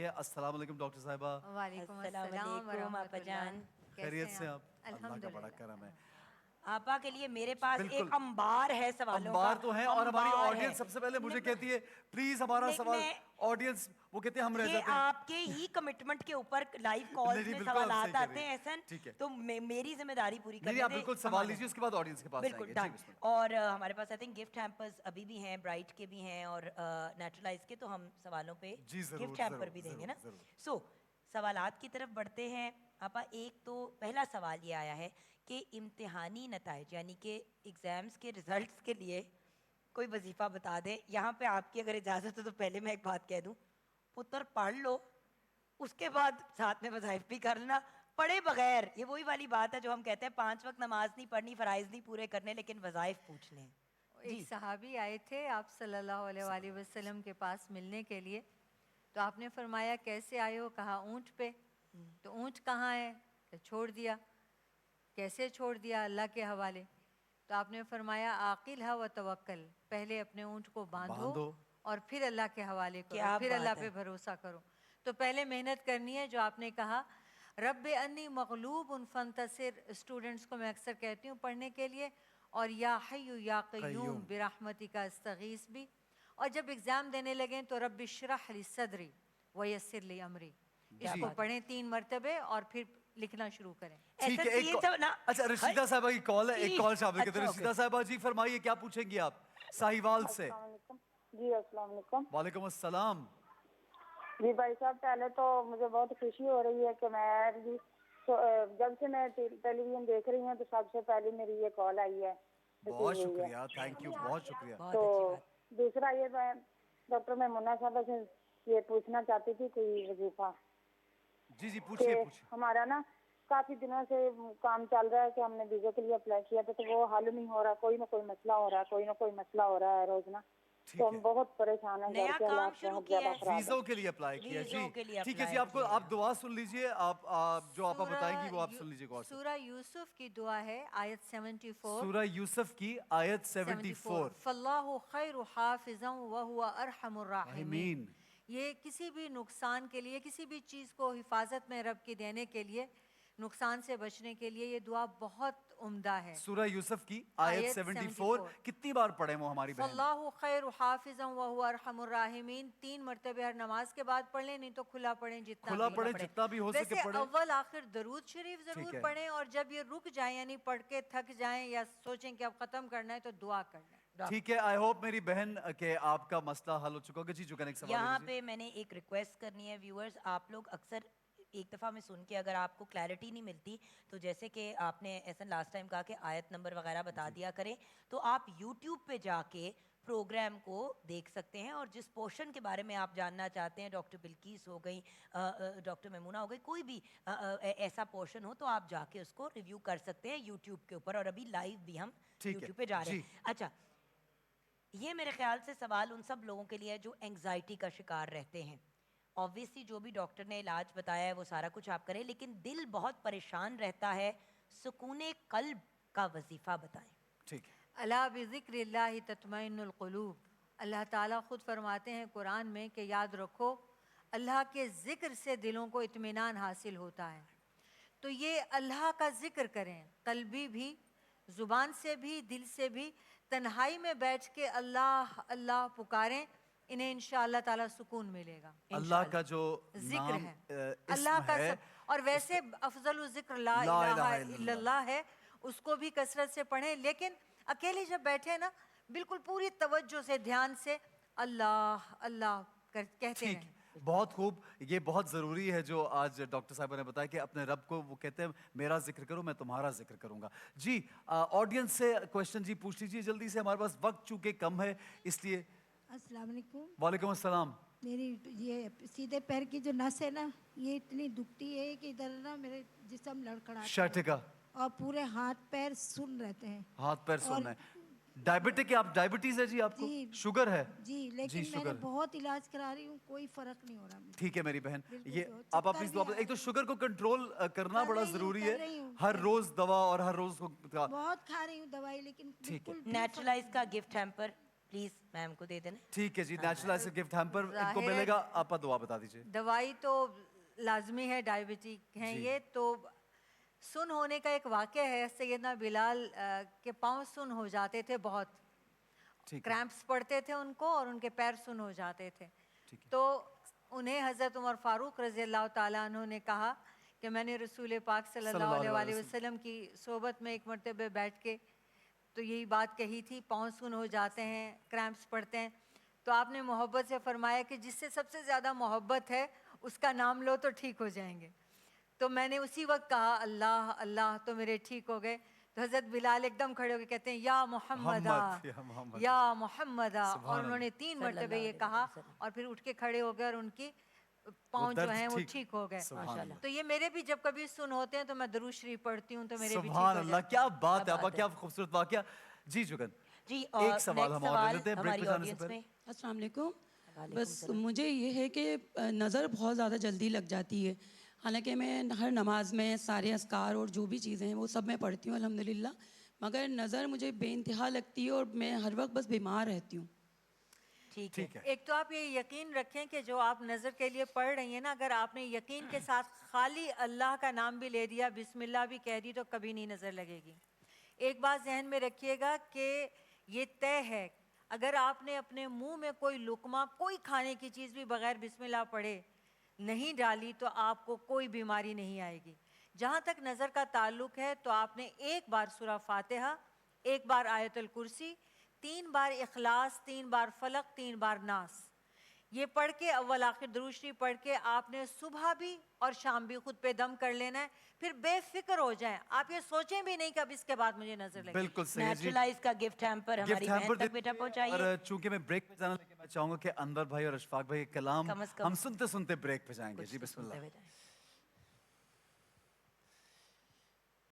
है। अस्सलाम वालेकुम डॉक्टर साहिबा। वालेकुम अस्सलाम आपा जान, खैरियत से आप? अल्लाह का अल्हम्दुलिल्लाह। बड़ा करम है। आपा के लिए मेरे पास बिल्कुल। एक अंबार है सवालों का। अंबार तो है और हमारी अंबार ऑडियंस है। सबसे पहले मुझे कहती है प्लीज हमारा लेकिन सवाल, मैं- ऑडियंस वो कहते हैं हम रह ये जाते हैं। आपके ही कमिटमेंट के ऊपर लाइव कॉल्स नहीं, में बिल्कुल आप सवाल सही कह आते रही हैं हैं। एहसन, ठीक है। तो मेरी जिम्मेदारी पूरी नहीं, करने आप दें, बिल्कुल सवाल हमारे- लीजिए, उसके बाद ऑडियंस के पास बिल्कुल जाएंगे। जी, डन। बिस्मिल्लाह। और हमारे पास आई थिंक गिफ्ट हैम्पर्स अभी भी हैं, ब्राइट के भी हैं और नेचुरलाइज के, तो हम सवालों पे जी, जरूर, गिफ्ट हैम्पर जरूर, भी देंगे जरूर, ना। जरूर। सो सवालात की तरफ बढ़ते हैं। आपा एक तो पहला सवाल ये आया है कि इम्तिहानी नताइज यानी कि एग्ज़ाम्स के रिजल्ट्स के लिए कोई वजीफ़ा बता दें। यहाँ पे आपकी अगर इजाज़त हो तो पहले मैं एक बात कह दूँ, पुत्र पढ़ लो, उसके बाद साथ में वज़ाइफ भी कर लेना। पढ़े बगैर, ये वही वाली बात है जो हम कहते हैं 5 वक्त नमाज नहीं पढ़नी, फ़राइज़ नहीं पूरे करने, लेकिन वज़ाइफ पूछने हैं। एक सहाबी आए थे आप सल्लल्लाहु अलैहि वसल्लम के पास मिलने के लिए, तो आपने फरमाया कैसे आए हो? कहा ऊँट पे। तो ऊँट कहाँ है? तो छोड़ दिया। कैसे छोड़ दिया? अल्लाह के हवाले। तो आपने फरमाया आकिल है व तवक्कल, पहले अपने ऊँट को बांधो और फिर अल्लाह के हवाले करो, क्या फिर बात अल्लाह है। पे भरोसा करो। तो पहले मेहनत करनी है, जो आपने कहा। रब्बे अन्नी मगलूब उन फंतसिर, स्टूडेंट्स को मैं अक्सर कहती हूँ पढ़ने के लिए, और या हय्यु या क़य्यूम बिरहमतिका अस्तगीस भी। और जब एग्ज़ाम देने लगें तो रब्बि इश्रह ली सदरी व यस्सिर ली अमरी, इसको पढ़ें 3 मरतबे और फिर लिखना शुरू करें। ठीक है, एक अच्छा रशीदा साहिबा की कॉल है, एक कॉल शामिल करते हैं। रशीदा साहिबा जी फरमाइए, क्या पूछेंगी आप साहिवाल से? जी अस्सलाम वालेकुम। वालेकुम अस्सलाम। जी भाई साहब, पहले तो मुझे बहुत खुशी हो रही है कि मैं जी जब से मैं टेलीविजन देख रही हूँ तो सबसे पहले मेरी ये कॉल आई है। बहुत शुक्रिया, थैंक यू, बहुत शुक्रिया। तो दूसरा ये मैं डॉक्टर मेमुना साहबा से ये पूछना चाहती थी कोई वजीफा। जी जी पूछिए पूछिए। हमारा ना काफी दिनों से काम चल रहा है कि हमने वीजा के लिए अप्लाई किया था, तो वो हल नहीं हो रहा, कोई ना कोई मसला हो रहा है, कोई ना कोई मसला हो रहा है रोज ना। तो हम बहुत परेशान हैं। नया काम शुरू किया है, वीज़ों के लिए अप्लाई किया। जी ठीक है जी, आपको आप दुआ सुन लीजिए, आप जो आप बताएंगी वो आप सुन लीजिए गौर से। सूरह यूसुफ की दुआ है, आयत 74। सूरह यूसुफ की आयत 74। फल्लाहु खैरु हाफिज़न व हुवा अरहमुर राहिमीन। ये किसी भी नुकसान के लिए, किसी भी चीज़ को हिफाजत में रब की देने के लिए, नुकसान से बचने के लिए ये दुआ बहुत उम्दा है। सूरह यूसुफ की आयत 74 कितनी बार पढ़े वो हमारी बहन? फल्लाहु खैरु हाफिज़न व हुवा अरहमुर राहिमीन 3 मरतबे हर नमाज के बाद पढ़ लें, नहीं तो खुला पढ़ें, जितना भी हो सके पढ़ें। अव्वल आखिर दरूद शरीफ जरूर पढ़ें, और जब ये रुक जाए यानी पढ़ के थक जाएं या सोचें कि अब खत्म करना है तो दुआ करना है। ठीक है, आई होप मेरी बहन के आपका मसला हल हो चुका होगा। जी जो कनेक्ट सवाल यहाँ पे मैंने एक रिक्वेस्ट करनी है व्यूअर्स, आप लोग अक्सर एक दफ़ा में सुन के अगर आपको क्लैरिटी नहीं मिलती, तो जैसे कि आपने ऐसा लास्ट टाइम कहा कि आयत नंबर वगैरह बता दिया करें, तो आप यूट्यूब पे जाके प्रोग्राम को देख सकते हैं, और जिस पोर्शन के बारे में आप जानना चाहते हैं, डॉक्टर बिल्किस हो गई, डॉक्टर मेमुना हो गई, कोई भी ऐसा पोर्शन हो तो आप जाके उसको रिव्यू कर सकते हैं यूट्यूब के ऊपर, और अभी लाइव भी हम यूट्यूब पे जा रहे हैं। अच्छा, ये मेरे ख्याल से सवाल उन सब लोगों के लिए है जो एंग्जाइटी का शिकार रहते हैं। ऑब्वियसली जो भी डॉक्टर ने इलाज बताया है वो सारा कुछ आप करें, लेकिन दिल बहुत परेशान रहता है, सुकून कल्ब का वजीफा बताएं। ठीक है। अला बिज़िक्रिल्लाहि तत्मइन्नुल क़ुलूब, अल्लाह ताला खुद फरमाते हैं कुरान में कि याद रखो अल्लाह के ज़िक्र से दिलों को इत्मीनान हासिल होता है। तो ये अल्लाह का ज़िक्र करें, कल्बी भी, ज़ुबान से भी, दिल से भी, तन्हाई में बैठ के अल्लाह अल्लाह पुकारें, इन्हें इंशाअल्लाह ताला सुकून मिलेगा। अल्लाह का जो जिक्र नाम है अल्लाह का और वैसे अफजल ज़िक्र ला इलाहा इल्लल्लाह है, उसको भी कसरत से पढ़ें, लेकिन अकेले जब बैठे ना बिल्कुल पूरी तवज्जो से ध्यान से अल्लाह अल्लाह कहते हैं। बहुत खूब, ये बहुत ज़रूरी है जो आज डॉक्टर साहब ने बताया कि अपने रब को वो कहते हैं मेरा जिक्र करो मैं तुम्हारा जिक्र करूंगा। जी ऑडियंस से क्वेश्चन जी पूछ लीजिए जल्दी से, हमारे पास वक्त चूंकि कम है इसलिए। अस्सलाम वालेकुम। वालेकुम अस्सलाम। मेरी ये सीधे पैर की जो नस है ना, ये इतनी दुखती है कि इधर ना मेरे जिस्म लड़खड़ाता है और पूरे हाथ पैर सुन रहते हैं। हाथ पैर सुन रहे हैं। डायबिटिक है आप? डायबिटीज है जी आपको? शुगर है जी, लेकिन मैंने बहुत इलाज करा रही हूँ, कोई फर्क नहीं हो रहा। ठीक है मेरी बहन, ये आप अपनी एक तो शुगर को कंट्रोल करना बड़ा जरूरी है, हर रोज दवा और हर रोज बहुत खा रही हूँ दवाई, लेकिन नेचुरलाइज का गिफ्ट हैम्पर प्लीज मैम को दे देना। ठीक है जी, नेचुरलाइज गिफ्ट हैम्पर इनको जाहिर है- मिलेगा। आप दुआ बता दीजिए। दवाई तो लाजमी है, डायबिटिक हैं जी। ये तो। सुन होने का एक वाक़या है, सैयदना बिलाल के पाँव सुन हो जाते थे बहुत, ठीक है, क्रैम्प्स पड़ते थे उनको और उनके पैर सुन हो जाते थे। ठीक है। तो उन्हें हज़रत उमर फारूक रज़ी अल्लाह ताला अन्हु ने कहा कि मैंने रसूल पाक सल्लल्लाहु अलैहि वसल्लम की सोबत में एक मरतबे बैठ के तो यही बात कही थी, पाँव सुन हो जाते हैं, क्रैम्प्स पड़ते हैं। तो आपने मोहब्बत से फरमाया कि जिससे सबसे ज़्यादा मोहब्बत है उसका नाम लो तो ठीक हो जाएंगे। तो मैंने उसी वक्त कहा अल्लाह अल्लाह, तो मेरे ठीक हो गए। तो हज़रत बिलाल एकदम खड़े होकर कहते हैं या मोहम्मदा, या मोहम्मद। या मोहम्मदा, सुभान और उन्होंने 3 मरतबे ये कहा और फिर उठ के खड़े हो गए और उनकी पाँव जो दर्द हैं वो ठीक- ठीक हो गए। सुभान अल्लाह। तो ये मेरे भी जब कभी सुन होते हैं तो मैं दरूद शरीफ पढ़ती हूँ तो मेरे भी ठीक सुभान हो अल्लाह, जाते हैं। क्या बात है आपा, क्या खूबसूरत वाकया। जी जुगन, जी एक सवाल हम और ले लेते हैं ब्रेक पे हमारी जाने से ऑडियंस पहले। में। अस्सलाम वालेकुम। वालेकुम बस सलाम। मुझे ये है कि नज़र बहुत ज़्यादा जल्दी लग जाती है। हालांकि मैं हर नमाज में सारे अस्कार और जो भी चीज़ें हैं वो सब मैं पढ़ती हूँ अल्हम्दुलिल्लाह, मगर नज़र मुझे बेइंतहा लगती है और मैं हर वक्त बस बीमार रहती हूँ। ठीक है। ठीक है, एक तो आप ये यकीन रखें कि जो आप नज़र के लिए पढ़ रही हैं ना, अगर आपने यकीन के साथ खाली अल्लाह का नाम भी ले दिया, बिस्मिल्लाह भी कह दी, तो कभी नहीं नज़र लगेगी। एक बात जहन में रखिएगा कि ये तय है, अगर आपने अपने मुंह में कोई लुकमा, कोई खाने की चीज़ भी बगैर बिस्मिल्लाह पढ़े नहीं डाली तो आपको कोई बीमारी नहीं आएगी। जहाँ तक नज़र का ताल्लुक है तो आपने एक बार सूरा फातिहा, एक बार आयतुल कुर्सी, 3 बार इखलास, 3 बार फलक, 3 बार नास, ये पढ़ के अव्वल आखिर दुरूद शरीफ पढ़ के आपने सुबह भी और शाम भी खुद पे दम कर लेना है। फिर बेफिक्र हो जाएं, आप ये सोचें भी नहीं कि अब इसके बाद मुझे नजर लगे। बिल्कुल सही है जी। नेचुरलाइज का गिफ्ट हैम्पर गिफ्ट हमारी हैम्पर बहन तक बेटा पहुंचाइए। और चूंकि मैं ब्रेक पे जाना, लेकिन मैं चाहूंगा कि अनवर भाई और अशफाक भाई के कलाम कम से कम हम सुनते सुनते ब्रेक पे जाएंगे। कुछ जी तो बिस्मिल्लाह। सुनते हुए जाएं।